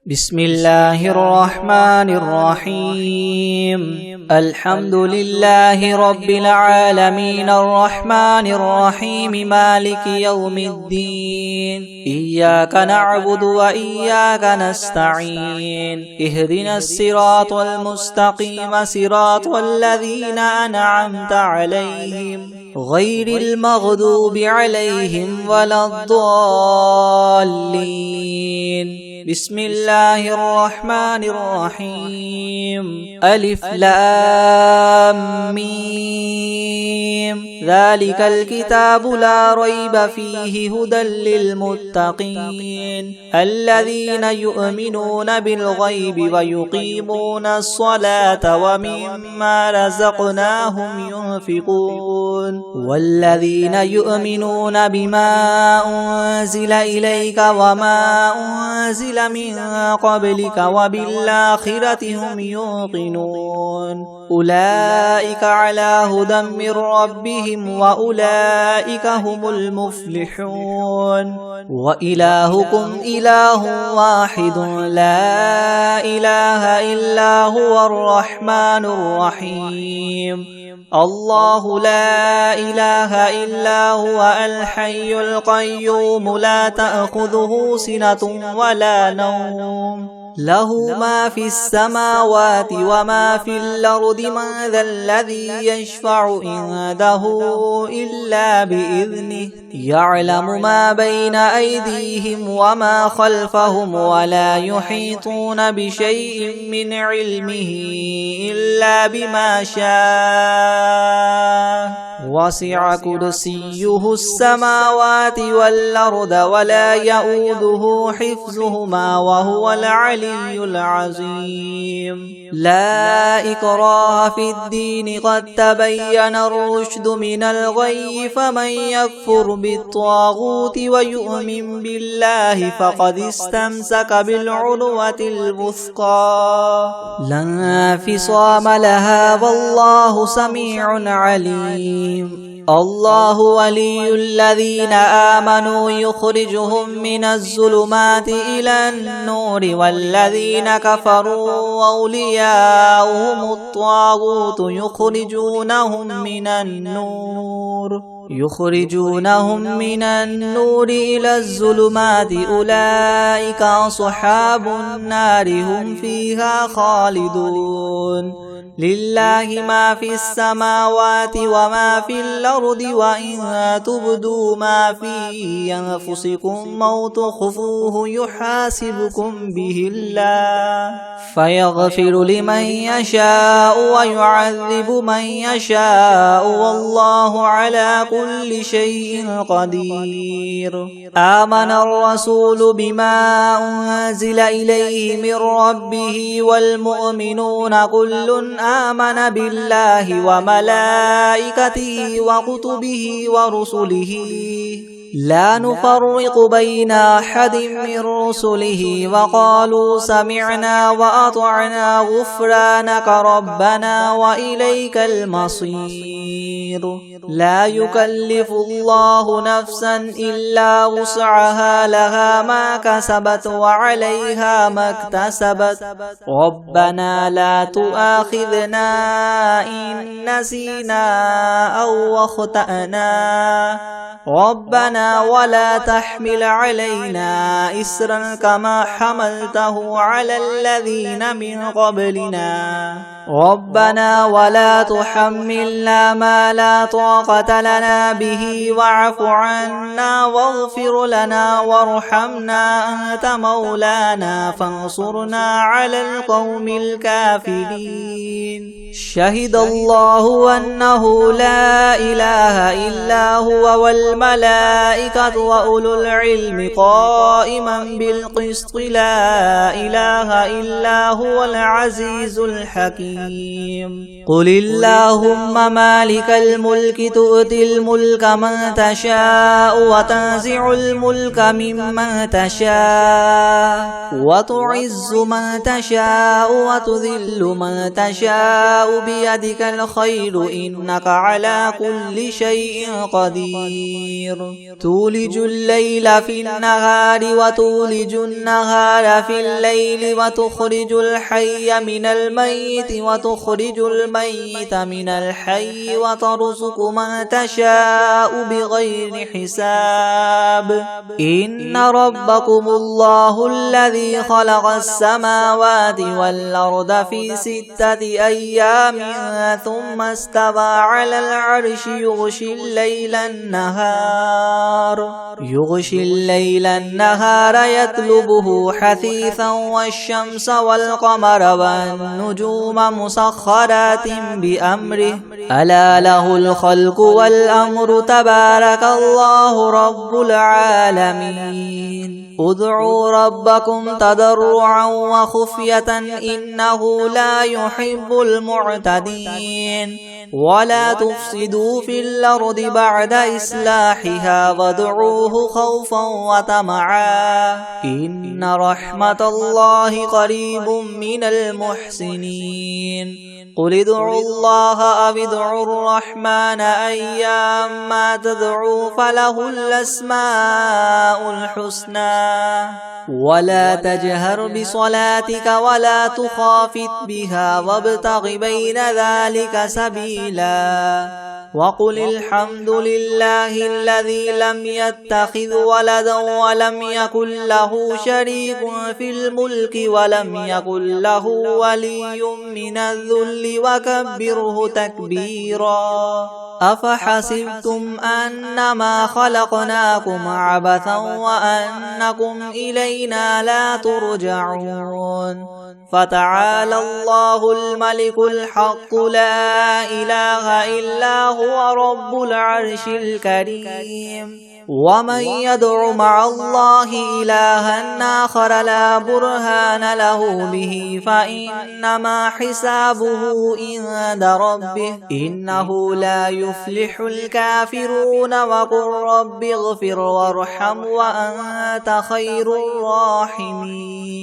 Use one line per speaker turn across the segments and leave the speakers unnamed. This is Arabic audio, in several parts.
بسم الله الرحمن الرحيم. الحمد لله رب العالمين الرحمن الرحيم مالك يوم الدين. إياك نعبد وإياك نستعين. اهدنا الصراط المستقيم صراط الذين أنعمت عليهم غير المغضوب عليهم ولا الضالين. بسم الله الرحمن الرحيم. ألف لام ميم. ذلك الكتاب لا ريب فيه هدى للمتقين الذين يؤمنون بالغيب ويقيمون الصلاة ومما رزقناهم ينفقون والذين يؤمنون بما أنزل إليك وما أنزل من قبلك وبالآخرة هم يوقنون أولئك على هدى من ربهم وأولئك هم المفلحون. وإلهكم إله واحد لا إله إلا هو الرحمن الرحيم. الله لا إله إلا هو الحي القيوم لا تأخذه سنة ولا نوم له ما في السماوات وما في الأرض من ذا الذي يشفع عنده إلا بإذنه يعلم ما بين أيديهم وما خلفهم ولا يحيطون بشيء من علمه إلا بما شاء وسع كرسيه السماوات والأرض ولا يؤوده حفظهما وهو العلي العظيم. لا إكراه في الدين قد تبين الرشد من الغي فمن يكفر بالطاغوت ويؤمن بالله فقد استمسك بالعروة الوثقى لا انفصام لها والله سميع عليم. الله ولي الذين آمنوا يخرجهم من الظلمات إلى النور والذين كفروا أولياؤهم الطاغوت يخرجونهم من النور إلى الظلمات أولئك أصحاب النار هم فيها خالدون. لله ما في السماوات وما في الأرض وإن تبدوا ما في أنفسكم أو تخفوه يحاسبكم به الله فيغفر لمن يشاء ويعذب من يشاء والله على كل شيء قدير. آمن الرسول بما أنزل إليه من ربه والمؤمنون كل آمن بالله وملائكته وكتبه ورسله لا نفرق بين أحد من رسله وقالوا سمعنا وأطعنا غفرانك ربنا وإليك المصير. لا يكلف الله نفسا إلا وسعها لها ما كسبت وعليها ما اكتسبت ربنا لا تؤاخذنا إن نسينا أو أخطأنا ربنا ولا تحمل علينا إسرا كما حملته على الذين من قبلنا ربنا ولا تحملنا ما لا طاقة لنا به واعف عنا واغفر لنا وارحمنا أنت مولانا فانصرنا على القوم الكافرين. شهد الله أنه لا إله إلا هو والملائكة وأولو العلم قائما بالقسط لا إله إلا هو العزيز الحكيم. قل اللهم مالك الملك تؤتي الملك من تشاء وتنزع الملك ممن تشاء وتعز من تشاء وتذل من تشاء بيدك الخير إنك على كل شيء قدير. تولج الليل في النهار وتولج النهار في الليل وتخرج الحي من الميت وتخرج الميت من الحي وترزق من تشاء بغير حساب إن ربكم الله الذي خلق السماوات والأرض في 6 أيام ثم استوى على العرش يغشي الليل النهار يطلبه حثيثا والشمس والقمر والنجوم مسخرات بأمره ألا له الخلق والأمر تبارك الله رب العالمين ادعوا ربكم تضرعا وخفية إنه لا يحب المعتدين ولا تفسدوا في الأرض بعد إصلاحها وادعوه خوفا وطمعا إن رحمة الله قريب من المحسنين قل ادعوا الله أو ادعوا الرحمن أيما تدعوا فله الأسماء الحسنى ولا تجهر بصلاتك ولا تخافت بها وابتغ بين ذلك سبيلا وقل الحمد لله الذي لم يتخذ ولدا ولم يكن له شريك في الملك ولم يكن له ولي من الذل وكبره تكبيرا أفحسبتم أنما خلقناكم عبثا وأنكم إلينا لا ترجعون فتعالى الله الملك الحق لا إله إلا هو رب العرش الكريم ومن يدع مع الله إلها آخر لا برهان له به فإنما حسابه عند ربه إنه لا يفلح الكافرون وقل رب اغفر وارحم وأنت خير الراحمين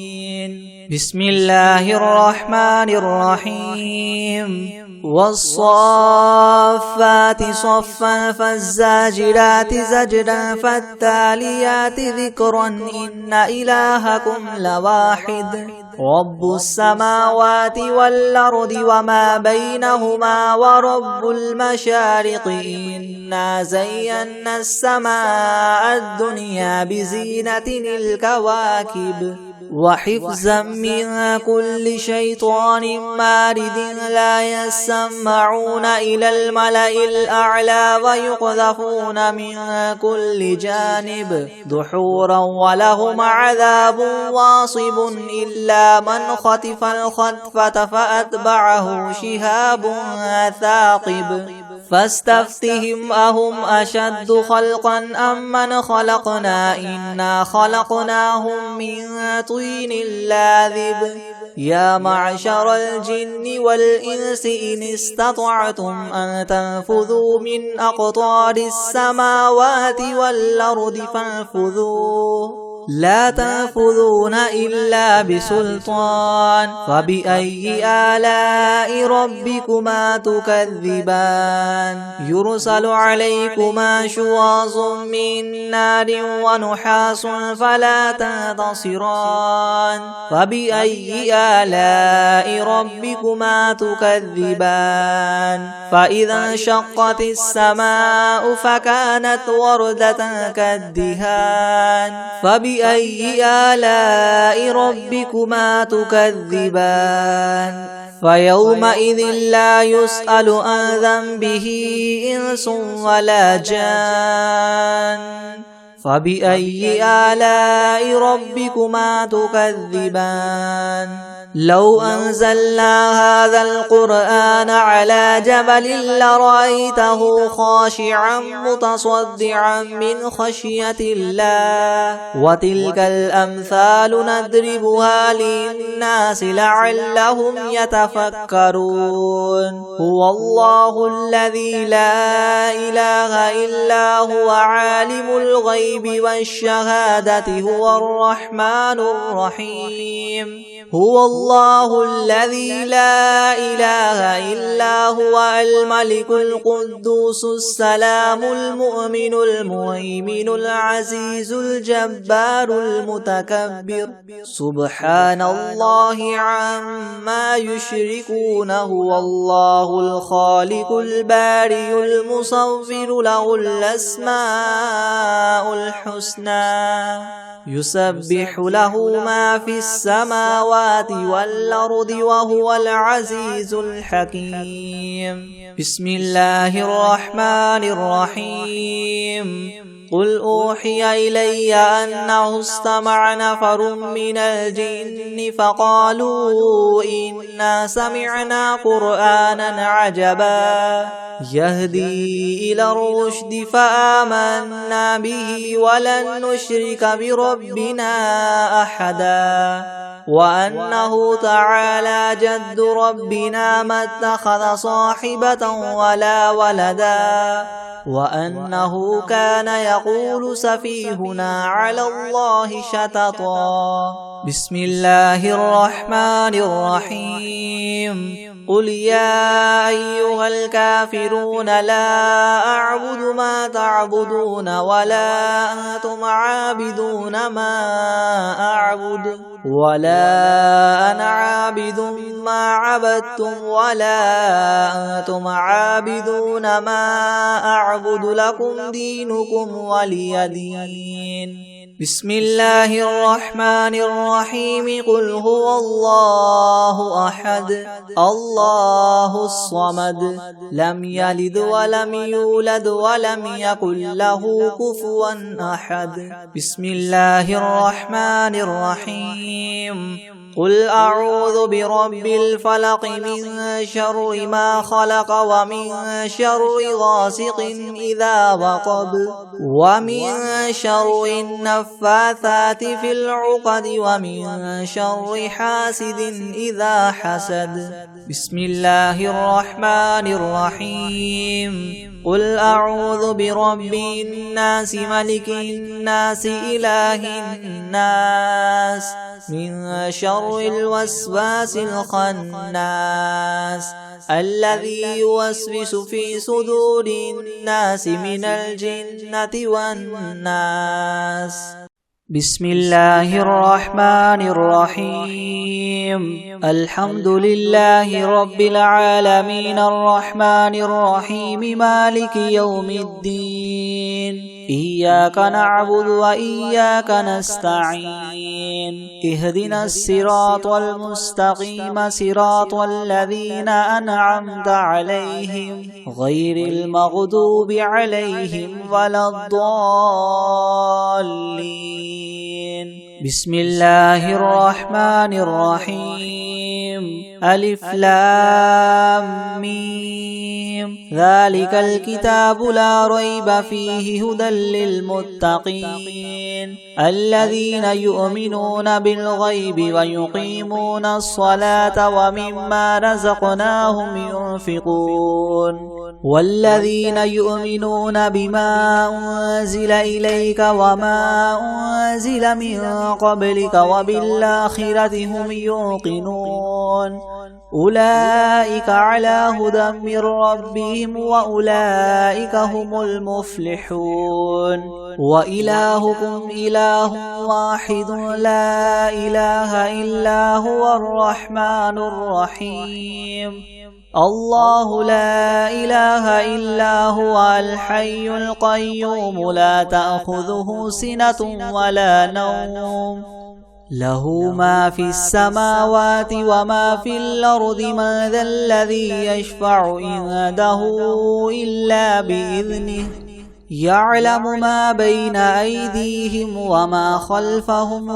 بسم الله الرحمن الرحيم والصافات صفا فالزاجرات زجرا فالتاليات ذكرا إن إلهكم لواحد رب السماوات والأرض وما بينهما ورب المشارق إنا زينا السماء الدنيا بزينة الكواكب وحفظا من كل شيطان مارد لا يسمعون إلى الملأ الأعلى ويقذفون من كل جانب دحورا ولهم عذاب واصب إلا من خطف الخطفة فأتبعه شهاب ثاقب فاستفتهم أهم أشد خلقا أم من خلقنا إنا خلقناهم من طين لاذب يا معشر الجن والإنس إن استطعتم أن تنفذوا من أقطار السماوات والأرض فانفذوا لا تنفذون إلا بسلطان فبأي آلاء ربكما تكذبان يرسل عليكما شواظ من نار ونحاس فلا تنتصران فبأي آلاء ربكما تكذبان فإذا انشقت السماء فكانت وردة كالدهان فبأي آلاء ربكما تكذبان فيومئذ لا يسأل عن ذنبه إنس ولا جان فبأي آلاء ربكما تكذبان لو أنزلنا هذا القرآن على جبل لرأيته خاشعا متصدعا من خشية الله وتلك الأمثال نضربها للناس لعلهم يتفكرون هو الله الذي لا إله إلا هو عالم الغيب والشهادة هو الرحمن الرحيم هو الله الذي لا إله إلا هو الملك القدوس السلام المؤمن المهيمن العزيز الجبار المتكبر سبحان الله عما يشركون هو الله الخالق البارئ المصور له الأسماء الحسنى يسبح له ما في السماوات والأرض وهو العزيز الحكيم بسم الله الرحمن الرحيم قل أوحي إلي أنه استمع نفر من الجن فقالوا إنا سمعنا قرآنا عجبا يهدي إلى الرشد فآمنا به ولن نشرك بربنا أحدا وأنه تعالى جد ربنا ما اتخذ صاحبة ولا ولدا وأنه كان يقول سفيهنا على الله شططا بسم الله الرحمن الرحيم قل يا أيها الكافرون لا أعبد ما تعبدون ولا أنتم عابدون ما أعبد ولا أنا عابد ما عبدتم ولا أنتم عابدون ما أعبد لكم دينكم ولي دين بسم الله الرحمن الرحيم قل هو الله أحد الله الصمد لم يلد ولم يولد ولم يكن له كفوا أحد بسم الله الرحمن الرحيم قل أعوذ برب الفلق من شر ما خلق ومن شر غاسق إذا وقب ومن شر النفاثات في العقد ومن شر حاسد إذا حسد بسم الله الرحمن الرحيم قل أعوذ برب الناس ملك الناس إله الناس من شر الوسواس الخناس الذي يوسوس في صدور الناس من الجنة والناس بسم الله الرحمن الرحيم الحمد لله رب العالمين الرحمن الرحيم مالك يوم الدين إياك نعبد وإياك نستعين اهدنا الصراط المستقيم صراط الذين أنعمت عليهم غير المغضوب عليهم ولا الضالين بسم الله الرحمن الرحيم ألف لام ميم ذلك الكتاب لا ريب فيه هدى للمتقين الذين يؤمنون بالغيب ويقيمون الصلاة ومما رزقناهم ينفقون والذين يؤمنون بما أنزل إليك وما أنزل من قبلك وبالآخرة هم يوقنون أولئك على هدى من ربهم وأولئك هم المفلحون وإلهكم إله واحد لا إله إلا هو الرحمن الرحيم الله لا إله إلا هو الحي القيوم لا تأخذه سنة ولا نوم له ما في السماوات وما في الأرض من ذا الذي يشفع عنده إلا بإذنه يعلم ما بين أيديهم وما خلفهم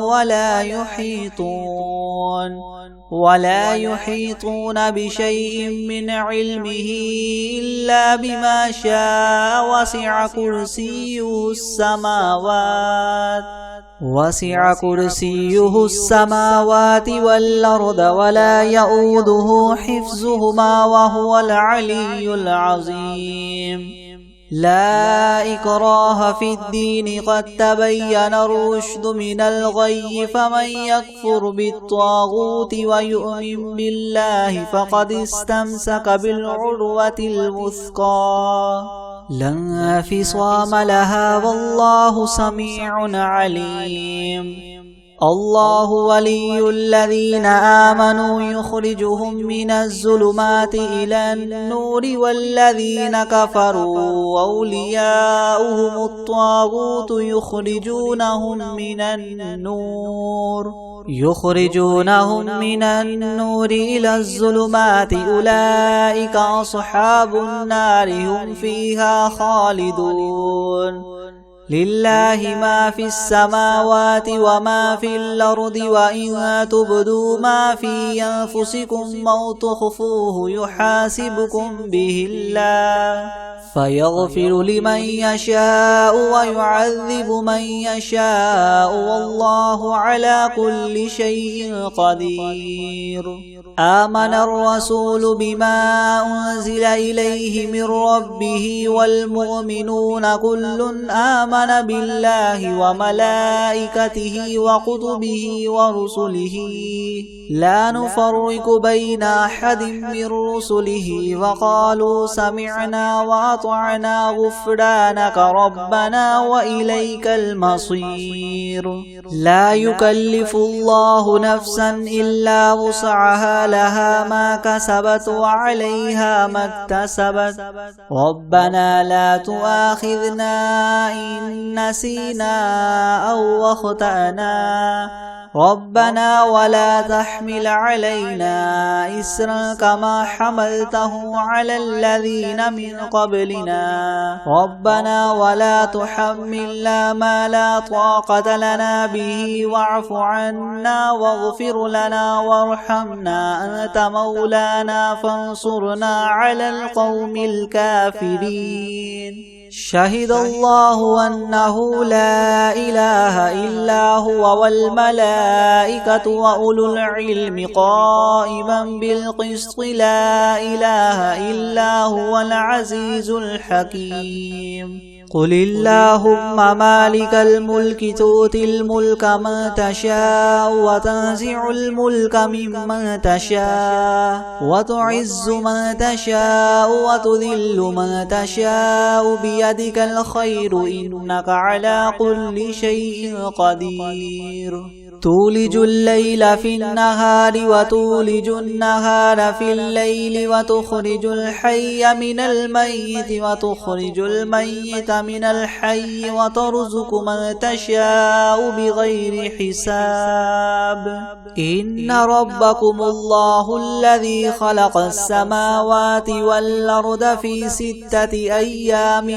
ولا يحيطون بشيء من علمه إلا بما شاء وسع كرسيه السماوات والأرض ولا يؤوده حفظهما وهو العلي العظيم لا إكراه في الدين قد تبين الرشد من الغي فمن يكفر بالطاغوت ويؤمن بالله فقد استمسك بالعروة الوثقى لا انفصام لها والله سميع عليم. الله ولي الذين آمنوا يخرجهم من الظلمات إلى النور والذين كفروا أولياؤهم الطاغوت يخرجونهم من النور إلى الظلمات أولئك أصحاب النار هم فيها خالدون. لله ما في السماوات وما في الأرض وإن تبدوا ما في أنفسكم أو تخفوه يحاسبكم به الله فيغفر لمن يشاء ويعذب من يشاء والله على كل شيء قدير. آمن الرسول بما أنزل إليه من ربه والمؤمنون كل آمن بالله وملائكته وكتبه ورسله لا نفرق بين أحد من رسله وقالوا سمعنا وأطعنا غفرانك ربنا وإليك المصير. لا يكلف الله نفسا إلا وسعها لها ما كسبت وعليها ما اكتسبت ربنا لا تؤاخذنا إن نسينا أو أخطأنا ربنا ولا تحمل علينا إسرا كما حملته على الذين من قبلنا ربنا ولا تحملنا ما لا طاقة لنا به واعف عنا واغفر لنا وارحمنا أنت مولانا فانصرنا على القوم الكافرين. شهد الله أنه لا إله إلا هو والملائكة وأولو العلم قائما بالقسط لا إله إلا هو العزيز الحكيم. قل اللهم مالك الملك تؤتي الملك من تشاء وتنزع الملك ممن تشاء وتعز من تشاء وتذل من تشاء بيدك الخير إنك على كل شيء قدير. تولج الليل في النهار وتولج النهار في الليل وتخرج الحي من الميت وتخرج الميت من الحي وترزق من تشاء بغير حساب. إن ربكم الله الذي خلق السماوات والأرض في 6 أيام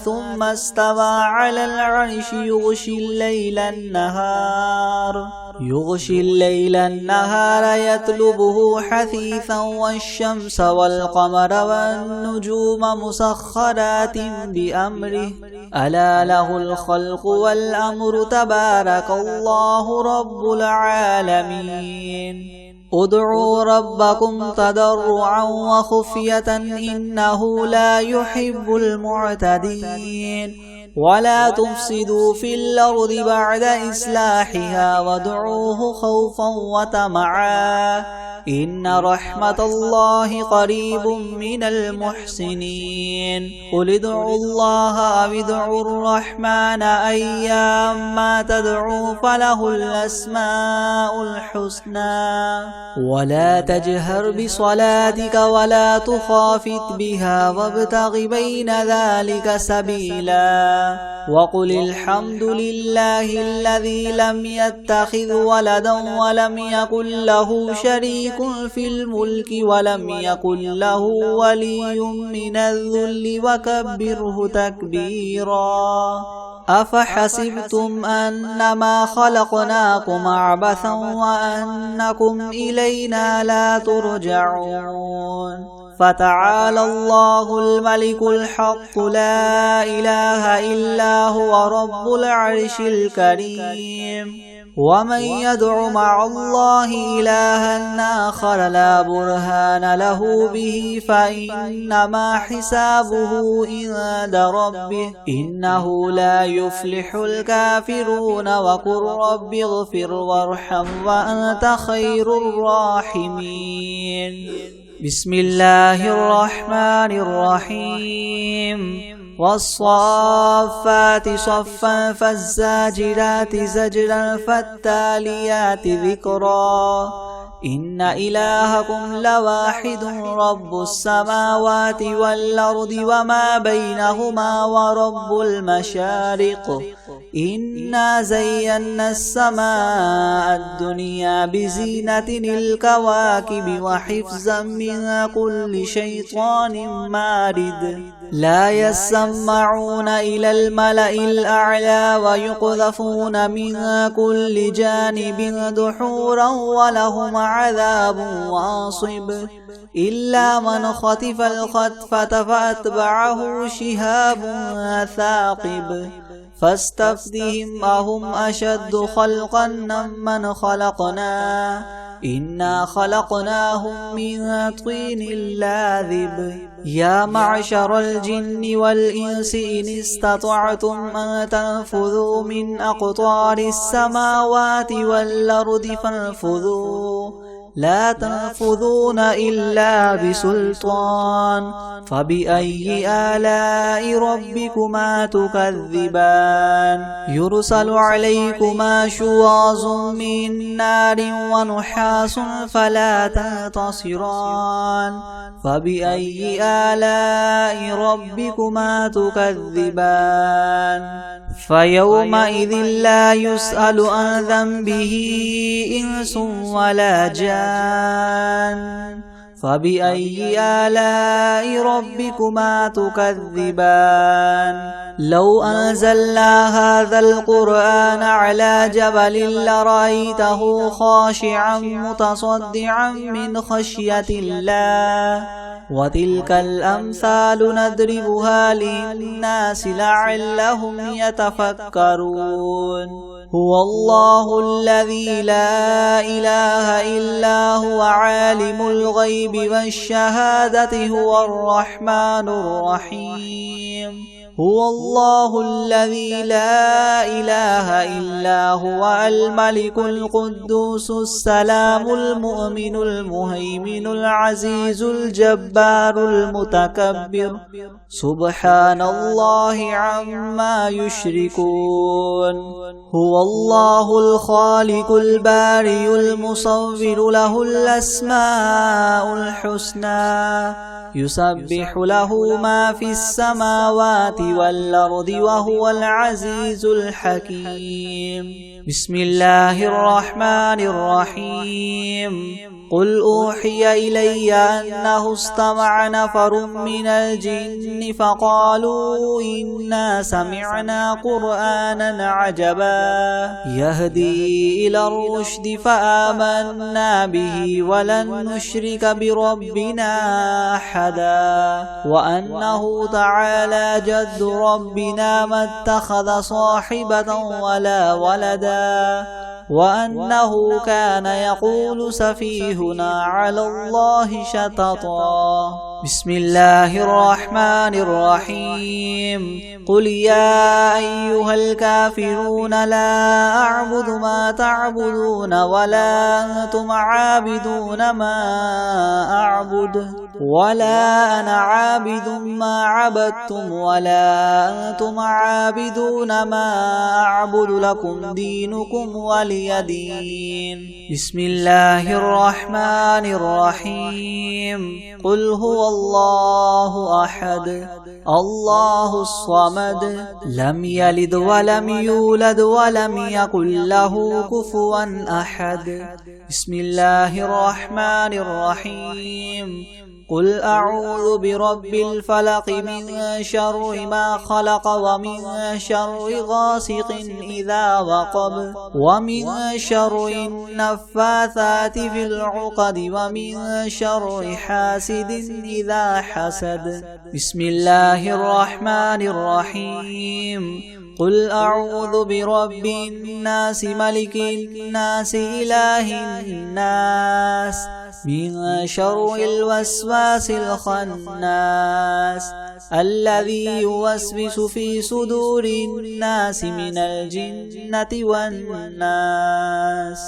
ثم استوى على العرش يغشي الليل النهار يطلبه حثيثا والشمس والقمر والنجوم مسخرات بأمره ألا له الخلق والأمر تبارك الله رب العالمين. ادعوا ربكم تضرعا وخفية إنه لا يحب المعتدين. ولا تفسدوا في الأرض بعد إصلاحها وادعوه خوفا وطمعا إن رحمة الله قريب من المحسنين. قل ادعوا الله أو ادعوا الرحمن أيما تدعوا فله الأسماء الحسنى ولا تجهر بصلاتك ولا تخافت بها وابتغ بين ذلك سبيلا. وقل الحمد لله الذي لم يتخذ ولدا ولم يكن له شريك في الملك ولم يكن له ولي من الذل وكبره تكبيرا. أفحسبتم أنما خلقناكم عبثا وأنكم إلينا لا ترجعون. فتعالى الله الملك الحق لا إله إلا هو رب العرش الكريم. ومن يدع مع الله إلها آخر لا برهان له به فإنما حسابه عند ربه إنه لا يفلح الكافرون وقل رب اغفر وارحم وأنت خير الراحمين بسم الله الرحمن الرحيم والصافات صفا فالزاجرات زجرا فالتاليات ذكرا إن إلهكم لواحد رب السماوات والأرض وما بينهما ورب المشارق إنا زينا السماء الدنيا بزينة الكواكب وحفظا من كل شيطان مارد لا يسمعون إلى الملأ الأعلى ويقذفون من كل جانب دحورا ولهم عذاب واصب إلا من خطف الخطفة فأتبعه شهاب ثاقب فاستفتهم أهم أشد خلقا ممن خلقنا إنا خلقناهم من طين لاذب يا معشر الجن والإنس إن استطعتم أن تنفذوا من أقطار السماوات والأرض فانفذوا لا تنفذون إلا بسلطان فبأي آلاء ربكما تكذبان يرسل عليكما شواظ من نار ونحاس فلا تنتصران فبأي آلاء ربكما تكذبان فيومئذ لا يسأل عن ذنبه إنس ولا جان فبأي آلاء ربكما تكذبان لو أنزلنا هذا القرآن على جبل لرأيته خاشعا متصدعا من خشية الله وتلك الأمثال نضربها للناس لعلهم يتفكرون هو الله الذي لا إله إلا هو عالم الغيب والشهادة هو الرحمن الرحيم هو الله الذي لا إله إلا هو الملك القدوس السلام المؤمن المهيمن العزيز الجبار المتكبر سبحان الله عما يشركون هو الله الخالق البارئ المصور له الأسماء الحسنى يسبح له ما في السماوات والأرض وهو العزيز الحكيم بسم الله الرحمن الرحيم قل أوحي إلي أنه استمع نفر من الجن فقالوا إنا سمعنا قرآنا عجبا يهدي إلى الرشد فآمنا به ولن نشرك بربنا أحدا وأنه تعالى جد ربنا ما اتخذ صاحبة ولا ولدا وأنه كان يقول سفيهنا على الله شططا بسم الله الرحمن الرحيم قل يا أيها الكافرون لا أعبد ما تعبدون ولا أنتم عابدون ما أعبد ولا أنا عابد ما عبدتم ولا أنتم عابدون ما أعبد لكم دينكم ولي دين بسم الله الرحمن الرحيم قل هو الله أحد الله الصمد لم يلد ولم يولد ولم يكن له كفوا أحد بسم الله الرحمن الرحيم قل أعوذ برب الفلق من شر ما خلق ومن شر غاسق إذا وقب ومن شر النفاثات في العقد ومن شر حاسد إذا حسد بسم الله الرحمن الرحيم قل أعوذ برب الناس ملك الناس إله الناس من شر الوسواس الخناس الذي يوسوس في صدور الناس من الجنة والناس.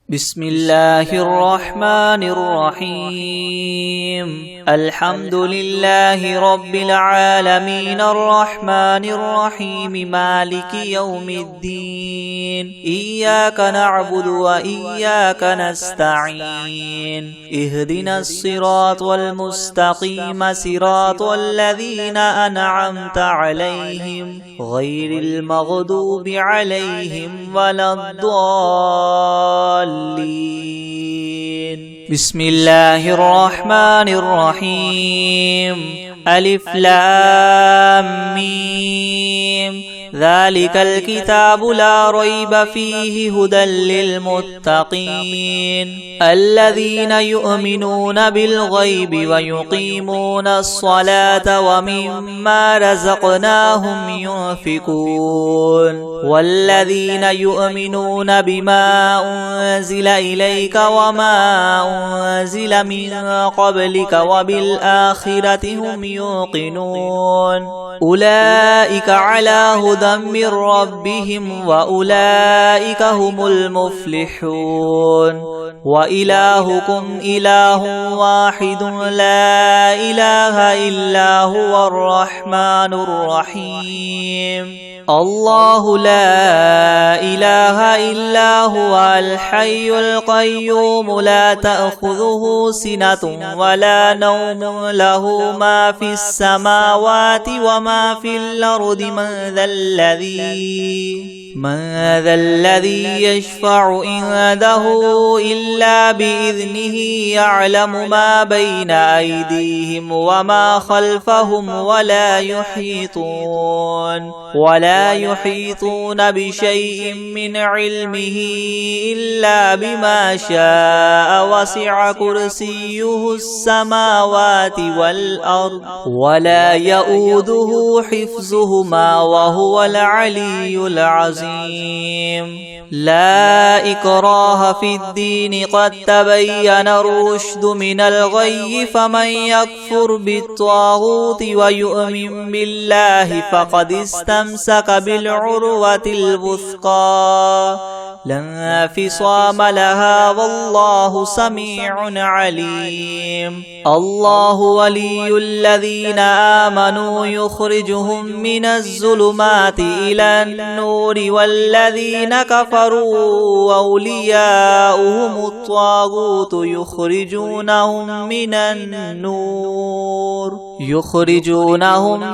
بسم الله الرحمن الرحيم. الحمد لله رب العالمين الرحمن الرحيم مالك يوم الدين. إياك نعبد وإياك نستعين. اهدنا الصراط المستقيم صراط الذين أنعمت عليهم غير المغضوب عليهم ولا الضالين. بسم الله الرحمن الرحيم. ألف لام ميم. ذلك الكتاب لا ريب فيه هدى للمتقين الذين يؤمنون بالغيب ويقيمون الصلاة ومما رزقناهم ينفقون والذين يؤمنون بما أنزل إليك وما أنزل من قبلك وبالآخرة هم يوقنون أولئك على هدى من ربهم وأولئك هم المفلحون. وإلهكم إله واحد لا إله إلا هو الرحمن الرحيم. الله لا إله إلا هو الحي القيوم لا تأخذه سنة ولا نوم له ما في السماوات وما في الأرض من ذا الذي يشفع عنده إلا بإذنه يعلم ما بين أيديهم وما خلفهم ولا يحيطون بشيء من علمه إلا بما شاء وسع كرسيه السماوات والأرض ولا يؤوده حفظهما وهو العلي العظيم. لا إكراه في الدين قد تبين الرشد من الغي فمن يكفر بالطاغوت ويؤمن بالله فقد استمسك بالعروة الوثقى لا انفصام لها والله سميع عليم. الله ولي الذين آمنوا يخرجهم من الظلمات إلى النور والذين كفروا أولياؤهم الطاغوت يخرجونهم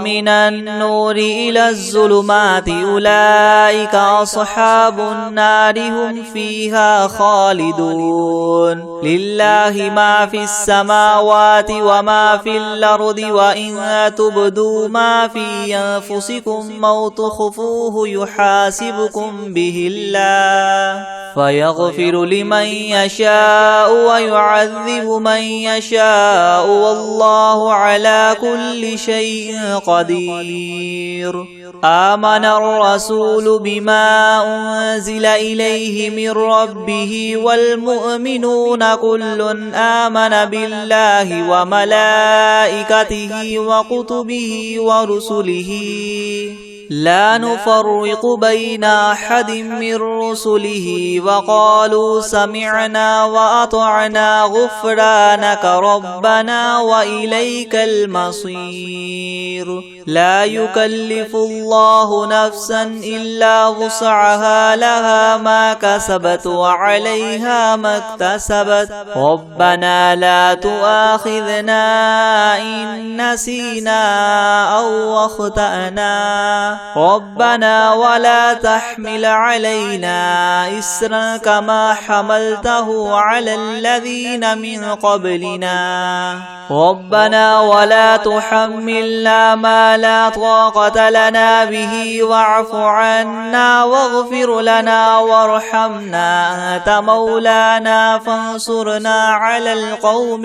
من النور إلى الظلمات أولئك أصحاب النار هم فيها خالدون. لله ما في السماوات وما في الأرض وإن تبدوا ما في أنفسكم أو تخفوه يحاسبكم به الله فيغفر لمن يشاء ويعذب من يشاء والله على كل شيء قدير. آمن الرسول بما أنزل إليه من ربه والمؤمنون كل آمن بالله وملائكته وكتبه ورسله لا نفرق بين أحد من رسله وقالوا سمعنا وأطعنا غفرانك ربنا وإليك المصير. لا يكلف الله نفسا إلا وسعها لها ما كسبت وعليها ما اكتسبت ربنا لا تؤاخذنا إن نسينا أو أخطأنا ربنا ولا تحمل علينا إسرا كما حملته على الذين من قبلنا ربنا ولا تحملنا ما لا طاقة لنا به واعف عنا واغفر لنا وارحمنا أنت مولانا فانصرنا على القوم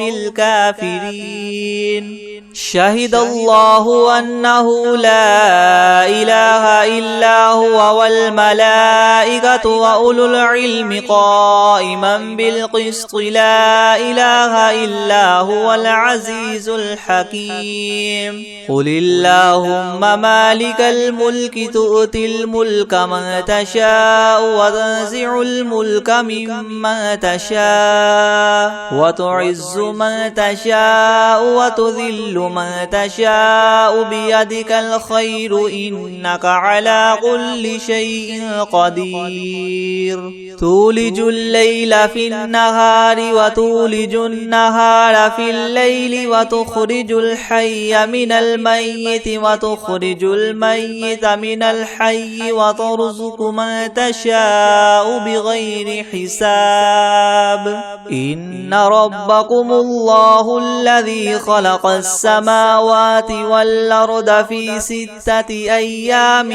الكافرين. شهد الله أنه لا إله إلا هو والملائكة وأولو العلم قائما بالقسط لا إله إلا هو العزيز الحكيم قل اللهم مالك الملك تؤتي الملك من تشاء وتنزع الملك ممن تشاء وتعز من تشاء وتذل من تشاء بيدك الخير إنك على كل شيء قدير تولج الليل في النهار وتولج النهار في الليل وتخرج الحي من الميت وتخرج الميت من الحي وترزق من تشاء بغير حساب إن ربكم الله الذي خلق السماوات والأرض في 6 أيام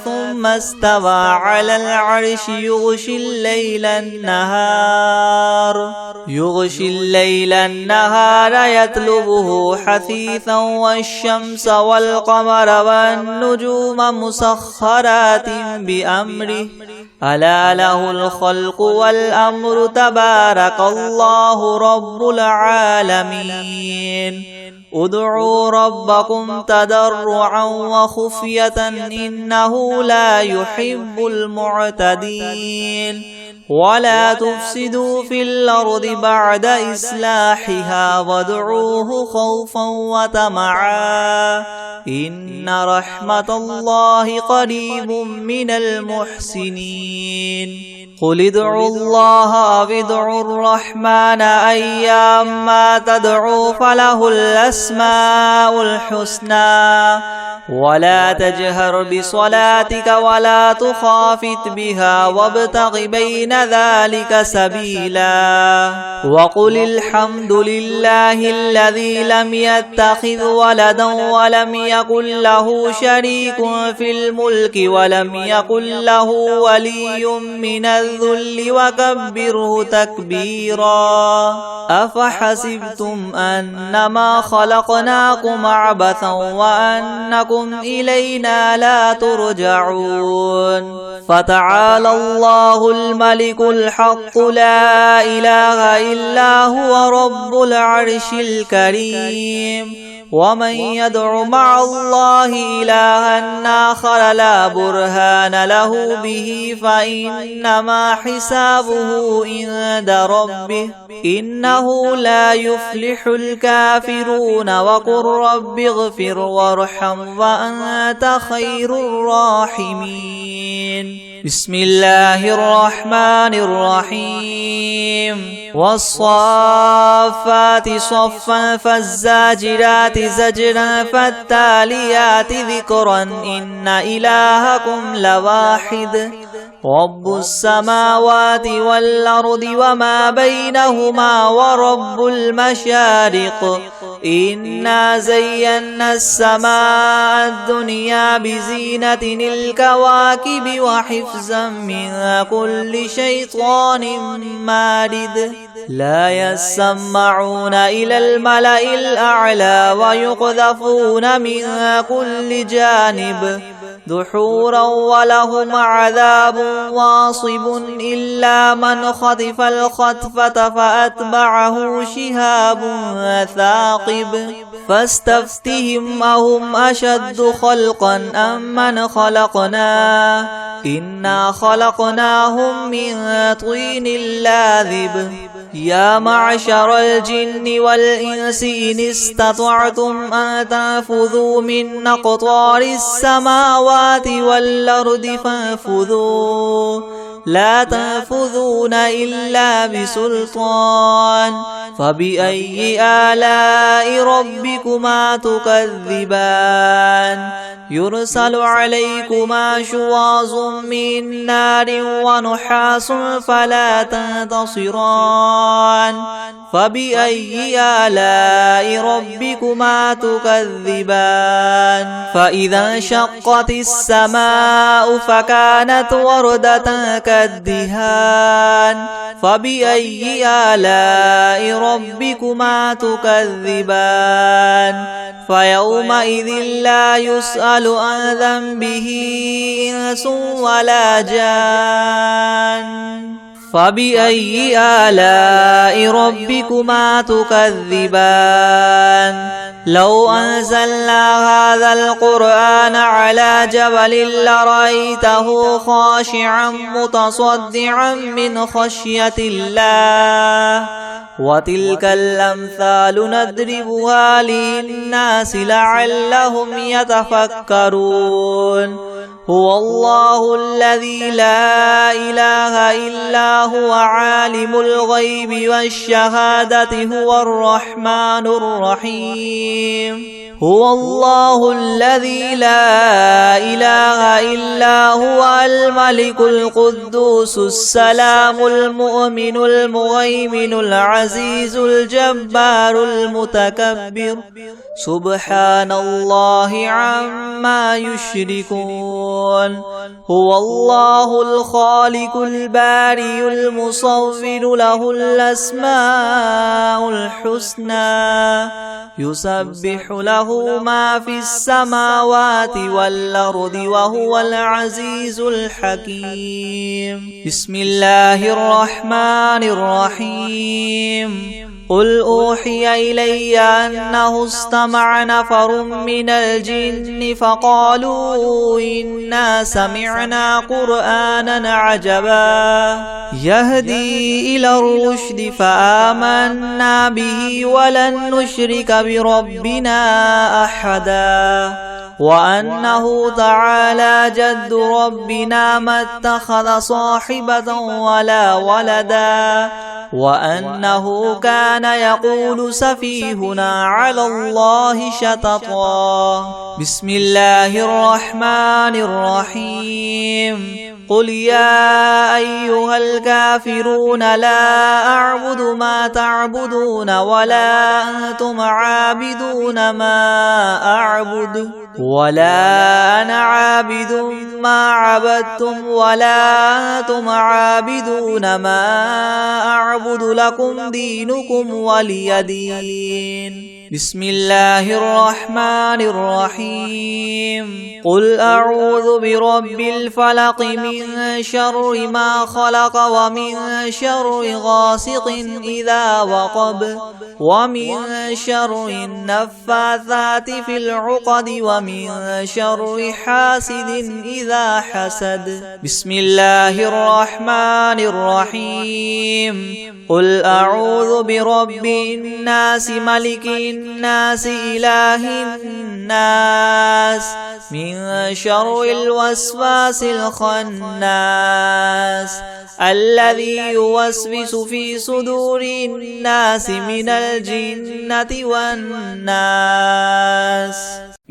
ثم استوى على العرش يغشي الليل النهار يطلبه حثيثا والشمس والقمر والنجوم مسخرات بأمره ألا له الخلق والأمر تبارك الله رب العالمين ادعوا ربكم تضرعا وخفية إنه لا يحب المعتدين ولا تفسدوا في الأرض بعد إصلاحها وادعوه خوفا وطمعا إن رحمة الله قريب من المحسنين قل ادعوا الله أو ادعوا الرحمن أيما تدعوا فله الأسماء الحسنى ولا تجهر بصلاتك ولا تخافت بها وابتغ بين ذلك سبيلا وقل الحمد لله الذي لم يتخذ ولدا ولم يكن له شريك في الملك ولم يكن له ولي من الذل وكبره تكبيرا أفحسبتم أنما خلقناكم عبثا وأنكم إلينا لا ترجعون فتعالى الله الملك الحق لا إله إلا هو رب العرش الكريم ومن يدع مع الله إلها آخر لا برهان له به فإنما حسابه عند ربه إنه لا يفلح الكافرون وقل رب اغفر وارحم وأنت خير الراحمين بسم الله الرحمن الرحيم والصافات صفا فالزاجرات زجرا فالتاليات ذكرا إن إلهكم لواحد رب السماوات والأرض وما بينهما ورب المشارق إنا زينا السماء الدنيا بزينة الكواكب وحفظا من كل شيطان مارد لا يسمعون إلى الملأ الأعلى ويقذفون من كل جانب دحورا ولهم عذاب واصب إلا من خطف الخطفة فأتبعه شهاب ثاقب فاستفتهم أهم أشد خلقا أم من خلقنا إنا خلقناهم من طين لاذب يا معشر الجن والإنس إن استطعتم أن تنفذوا من أقطار السماوات والأرض فانفذوا لا تنفذون إلا بسلطان فبأي آلاء ربكما تكذبان يرسل عليكما شواظ من نار ونحاس فلا تنتصران فبأي آلاء ربكما تكذبان فإذا انشقت السماء فكانت وردة كالدهان فبأي آلاء ربكما تكذبان فيومئذ لا يسأل عن ذنبه إنس ولا جان فبأي آلاء ربكما تكذبان لو أنزلنا هذا القرآن على جبل لرأيته خاشعا متصدعا من خشية الله وتلك الأمثال نضربها للناس لعلهم يتفكرون هو الله الذي لا إله إلا هو عالم الغيب والشهادة هو الرحمن الرحيم هو الله الذي لا إله إلا هو الملك القدوس السلام المؤمن المهيمن العزيز الجبار المتكبر سبحان الله عما يشركون هو الله الخالق البارئ المصور له الأسماء الحسنى يسبح له ما في السماوات والأرض وهو العزيز الحكيم بسم الله الرحمن الرحيم قل أوحي إلي أنه استمع نفر من الجن فقالوا إنا سمعنا قرآنا عجبا يهدي إلى الرشد فآمنا به ولن نشرك بربنا أحدا وأنه تعالى جد ربنا ما اتخذ صاحبة ولا ولدا وأنه كان يقول سفيهنا على الله شططا بسم الله الرحمن الرحيم قل يا أيها الكافرون لا أعبد ما تعبدون ولا أنتم عابدون ما أعبد ولا أنا عابد ما عبدتم ولا أنتم عابدون ما أعبد لكم دينكم ولي دين بسم الله الرحمن الرحيم قل أعوذ برب الفلق من شر ما خلق ومن شر غاسق إذا وقب ومن شر النفاثات في العقد ومن شر حاسد إذا حسد بسم الله الرحمن الرحيم قل أعوذ برب الناس ملك الناس إله الناس من شر الوسواس الخناس الذي يوسوس في صدور الناس من الجنة والناس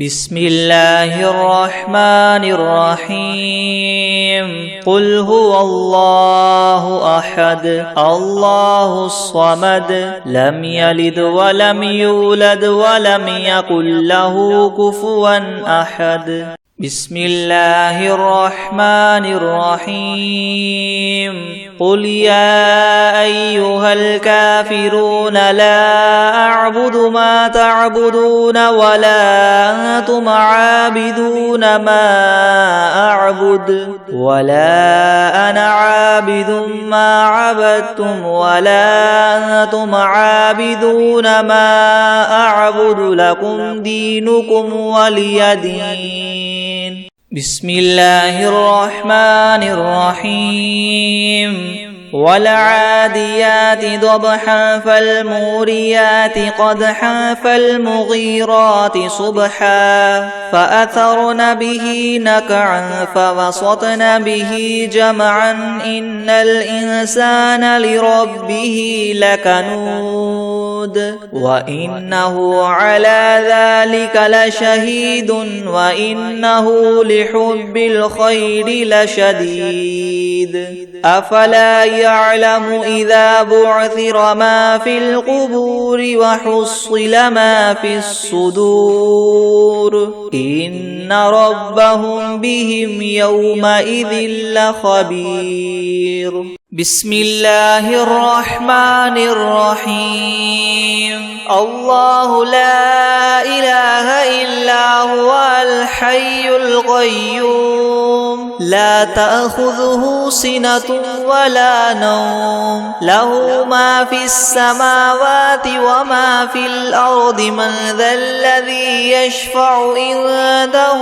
بسم الله الرحمن الرحيم قل هو الله أحد الله الصمد لم يلد ولم يولد ولم يكن له كفوا أحد بسم الله الرحمن الرحيم قل يا أيها الكافرون لا أعبد ما تعبدون ولا أنتم عابدون ما أعبد ولا أنا عابد ما عبدتم ولا أنتم عابدون ما أعبد لكم دينكم ولي دين بسم الله الرحمن الرحيم والعاديات ضبحا فالموريات قدحا فالمغيرات صبحا فأثرن به نقعا فوسطن به جمعا إن الإنسان لربه لكنود وإنه على ذلك لشهيد وإنه لحب الخير لشديد أفلا يعلم إذا بعثر ما في القبور وحصل ما في الصدور إن ربهم بهم يومئذ لخبير. بسم الله الرحمن الرحيم. الله لا إله إلا هو الحي القيوم لا تأخذه سنة ولا نوم له ما في السماوات وما في الأرض من ذا الذي يشفع عنده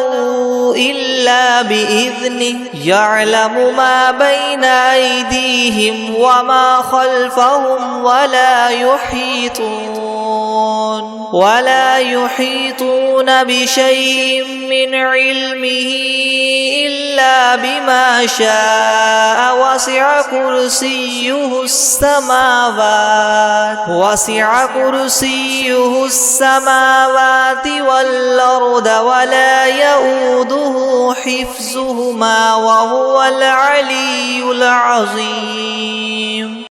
إلا بإذنه يعلم ما بين أيديهم وما خلفهم ولا يحيطون بشيء من علمه إلا بما شاء وسع كرسيه السماوات والأرض ولا يؤوده حفظهما وهو العلي العظيم.